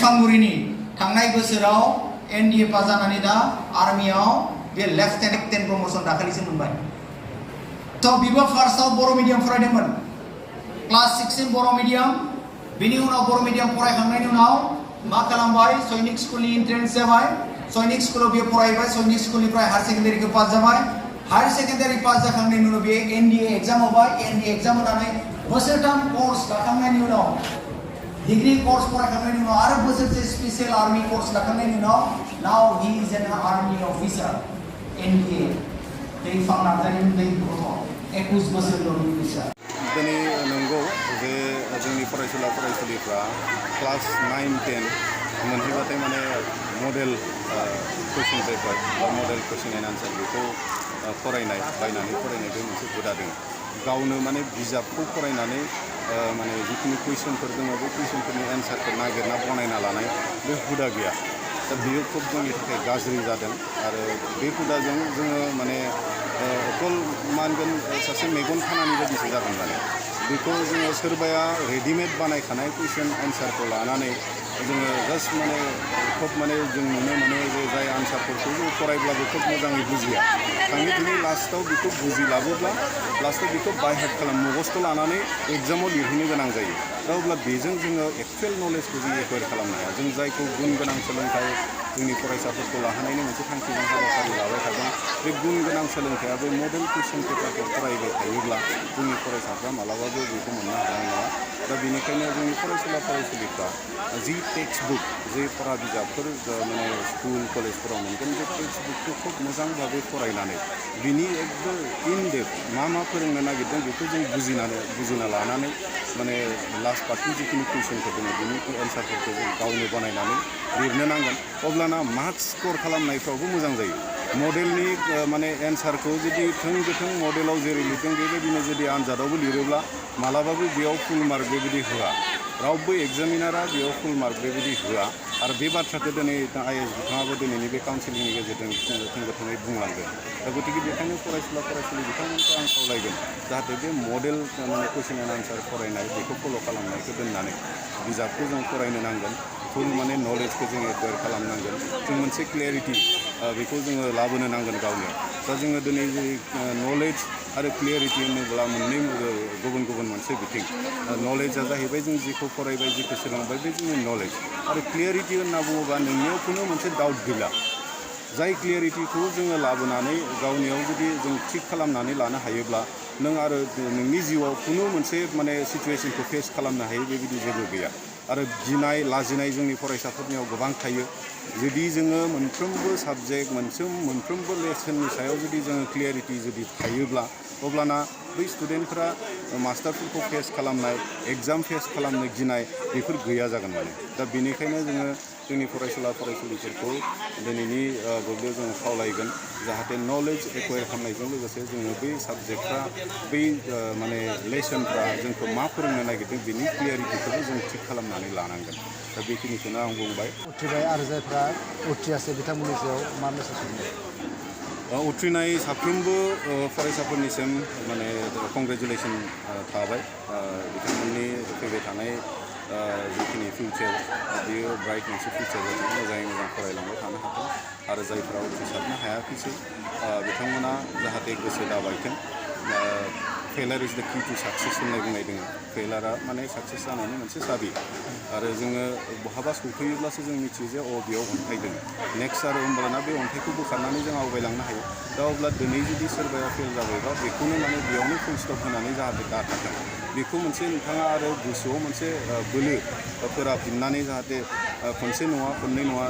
सेरफांगुरिनि थांनाय बोसोराव NDA pass जानानै दा आर्मियाव बे लेफ्टेनेन्ट प्रमोशन दाखालिसो मोनबाय। थ' बिबो फार्स्टआव बर' मिडियाम फरायदोंमोन, क्लास 6 सिम बर' मिडियाम, बिनि उनाव बर' मिडियाम फरायखांनायनि उनाव मा खालामबाय, सैनिक स्कुलनि एन्ट्रेन्स जाबाय, सैनिक स्कुलाव बियो फरायबाय, सैनिक स्कुलनिफ्राय हायार सेकेन्डारिखौ पास जाबाय, हायार सेकेन्डारि पास जाखांनायनि उनाव बियो एनडिए एग्जाम होबाय, एनडिए एग्जाम होनानै बोसोरथाम कर्स लाखांनायनि उनाव डिग्री कोर्स फरायखांनायनि उनाव आरो बोसोरसे स्पेशल आर्मी कोर्स लाखांनायनि उनाव now he is an army officer NDA दैफां नार्जारिनि दै गथ' 21 बोसोरनि बैसो। दिनै नंगौ जे जोंनि फरायसुला फरायसुलिफ्रा क्लास 9-10 मोनहैबाथाय माने मडेल कुइसन पेपार बा मडेल कुइसन एन्ड आन्सार बेखौ फरायनाय बायनानै फरायनाय बे मोनसे हुदा दङ। गावनो माने बिजाबखौ फरायनानै माने जिखिनि कुइसनफोर दङ बे कुइसनफोरनि एन्सारखौ नागिरना बनायना लानाय बे हुदा गैया। दा बेयो खोब जोंनि थाखाय गाज्रि जादों आरो बे हुदाजों जोङो माने अकल मा होनगोन सासे मेगन खानानि बायदिसो जागोन माने। बेखौ जोङो सोरबाया रेडिमेड बानायखानाय कुइसन एन्सारखौ लानानै जोङो जास्ट माने खोब माने जों नुनो मोनो जे जाय आन्सारफोरखौ जों फरायब्लाबो खोब मोजाङै बुजिया, थाङै थुङै लास्टआव बेखौ बुजिलाबोब्ला लास्टआव बेखौ बायहार्ट मुखस्थ' लानानै एग्जामाव लिरहैनो गोनां जायो। दा अब्ला बेजों जोङो एक्सुवेल नलेजखौ जों एक्वायार खालामनो हाया। जों जायखौ गुन गोनां सोलोंथाइ जोंनि फरायसाफोरखौ लाहोनायनि मोनसे थांखिजों हाबाफारि लाबाय थादों, बे गुन गोनां सोलोंथाइया बे मडेल कुइसन पेपारखौ फरायबाय थायोब्ला जोंनि फरायसाफ्रा मालाबाबो बेखौ मोननो हानाय नङा। दा बेनिखायनो जोंनि फरायसुला फरायसुलिफ्रा जि टेक्स्ट बुक, जे फरा बिजाबफोर माने स्कुल कलेजफोराव मोनगोन, बे टेक्स्ट बुकखौ खोब मोजां भाबै फरायनानै बिनि एकदम इन डेप्थ मा फोरोंनो नागिरदों बेखौ जों बुजिना लानानै माने लास्ट पार्टनि जिखिनि कुइसनफोर दङ बिनि एन्सारफोरखौ जों गावनो बानायनानै लिरनो नांगोन। अब्लाना मार्क्स स्कर खालामनायफ्रावबो मोजां जायो। मडेलनि माने एन्सारखौ जुदि थोंगोथों मडेलाव जेरै लिरदों बेबायदिनो जुदि आनजादावबो लिरोब्ला मालाबाबो बेयाव फुल मार्क बेबायदि होआ, रावबो एग्जामिनारा बेयाव फुल मार्क बेबायदि होआ। आरो बे बाथ्राखौ दिनै आइएस बिथाङाबो दिनैनि बे काउन्सिलिंनि गेजेरजों थोंगोथोङै बुंलांदों। दा गतिके बेखायनो फरायसुला फरायसुलि बिथांमोनखौ आं खावलायगोन जाहाथे बे मडेल माने कुइसन एन्ड आन्सार फरायनाय बेखौ फल' खालामनायखौ दोननानै बिजाबखौ जों फरायनो नांगोन, फुल माने नलेजखौ जों एक्वायार खालामनांगोन, जों मोनसे क्लियारिटि बेखौ जोङो लाबोनो नांगोन गावनियाव। दा जोङो दिनै नलेज आरो क्लियारिटि होनोब्ला मोननै गुबुन गुबुन मोनसे बिथिं। नलेजआ जाहैबाय जों जेखौ फरायबाय जेखौ सोलोंबाय बे जोंनि नलेज, आरो क्लियारिटि होनना बुङोबा नोंनियाव खुनु मोनसे डाउट गैला। जाय क्लियारिटिखौ जोङो लाबोनानै गावनियाव जुदि जों थिक खालामनानै लानो हायोब्ला नों आरो नोंनि जिउआव खुनु मोनसे माने सिचुवेसनखौ फेस खालामनो हायो बेबायदि जेबो गैया। आरो गिनाय लाजिनाय जोंनि फरायसाफोरनियाव गोबां थायो। जुदि जोङो मोनफ्रोमबो साबजेक्ट मोनफ्रोमबो लेसननि सायाव जुदि जोङो क्लियारिटि जुदि थायोब्ला अब्लाना बै स्टुडेन्टफ्रा मास्टारफोरखौ फेस खालामनाय, एग्जाम फेस खालामनो गिनाय बेफोर गैया जागोन माने। दा बेनिखायनो जोङो जोंनि फरायसुला फरायसुलिफोरखौ दिनैनि बुब्लियाव जोङो खावलायगोन जाहाथे नलेज एक्वायार खालामनायजों लोगोसे जोङो बै साबजेक्टफ्रा बै माने लेसनफ्रा जोंखौ मा फोरोंनो नागिरदों बेनि क्लियारिटिखौबो जों थिक खालामनानै लानांगोन। दा बेखिनिखौनो आं बुंबाय। उथ्रिबाय आरो जायफ्रा उथ्रियासै बिथांमोननि सायाव मा मेसेज होनो? उथ्रिनाय साफ्रोमबो फरायसाफोरनिसिम माने कंग्रेचुलेसन थाबाय। बिथांमोननि फैबाय थानाय जिखिनि फिउचार बेयो ब्राइट मोनसे फिउचार जाथों, मोजाङै मोजां फरायलांबाय थानो हाथों। आरो जायफ्रा उथ्रिसारनो हायाखिसै बिथांमोना जाहाथे गोसो दाबायथों। फेलार इज द कि टु साक्सेस होननाय बुंनाय दङ। फेलारा माने साक्सेस जानायनि मोनसे साबि। आरो जोङो बहाबा सौफैयोब्लासो जों मिथियो जे बेयाव अन्थाइ दङ। नेक्स्ट आरो होमब्लाना बे अन्थाइखौ बोखारनानै जों आवगायलांनो हायो। दा अब्ला दिनै जुदि सोरबाया फेल जाबायबा बेखौनो माने बेयावनो फुल स्टप होनानै जाहाथे दाथाथों, बेखौ मोनसे नोंथाङा आरो गोसोआव मोनसे बोलो फोराफिननानै जाहाथे खनसे नङा खननै नङा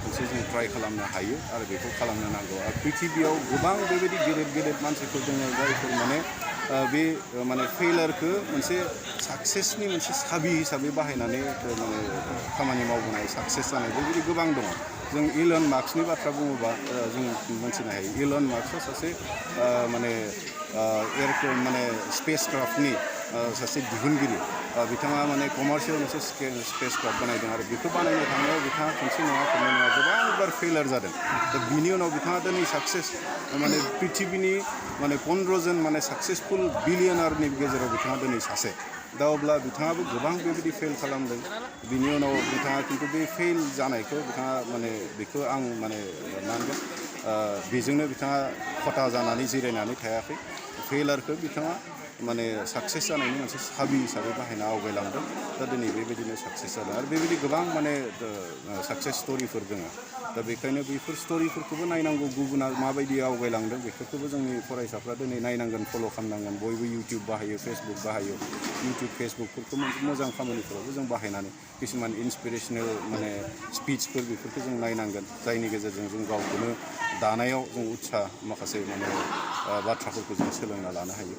खनसे जों ट्राइ खालामनो हायो आरो बेखौ खालामनो नांगौ। आरो पृथिबियाव गोबां बेबायदि गेदेर मानसिफोर दङ जायफोर माने बे माने फेलारखौ मोनसे साक्सेसनि मोनसे साबि हिसाबै बाहायनानै माने खामानि मावबोनाय, साक्सेस जानाय बेबायदि गोबां दङ। जों इलन मार्क्सनि बाथ्रा बुङोबा जों मोनथिनो हायो। इलन मार्क्सआ सासे माने माने स्पेसक्राफ्टनि सासे दिहुनगिरि। बिथाङा माने कमार्शियेल मोनसे स्पेसक्राफ्ट बानायदों आरो बेखौ बानायनो थांनायाव बिथाङा खनसे नङा गोबांबार फेलार जादों। दा बिनि उनाव बिथाङा दिनै साक्सेस माने पृथिबिनि माने 15 जन माने साक्सेसफुल बिलियनारनि गेजेराव बिथाङा दिनै सासे। दा अब्ला बिथाङाबो गोबां बेबायदि फेल खालामदों बिनि उनाव बिथाङा खिन्थु बे फेल जानायखौ बिथाङा माने बेखौ आं माने मा होनगोन बेजोंनो बिथाङा खथा जानानै जिरायनानै थायाखै फेलारखौ बिथाङा माने साक्सेस जानायनि मोनसे साबि हिसाबै बाहायना आवगायलांदों दा दिनै बेबायदिनो साक्सेस जादों आरो बेबायदि गोबां माने साक्सेस स्ट'रिफोर दङ दा बेखायनो बेफोर स्ट'रिफोरखौबो नायनांगौ गुबुना माबायदि आवगायलांदों बेफोरखौबो जोंनि फरायसाफ्रा दिनै नायनांगोन फल' खालामनांगोन बयबो इउटिउब बाहायो फेसबुक बाहायो इउटिउब फेसबुकफोरखौ मोजां खामानिफोरावबो जों बाहायनानै किसुमान इन्सपिरेसनेल माने स्पिचफोर बेफोरखौ जों नायनांगोन जायनि गेजेरजों जों गावखौनो दानायाव जों उत्साह माखासे माने बाथ्राफोरखौ जों सोलोंना लानो हायो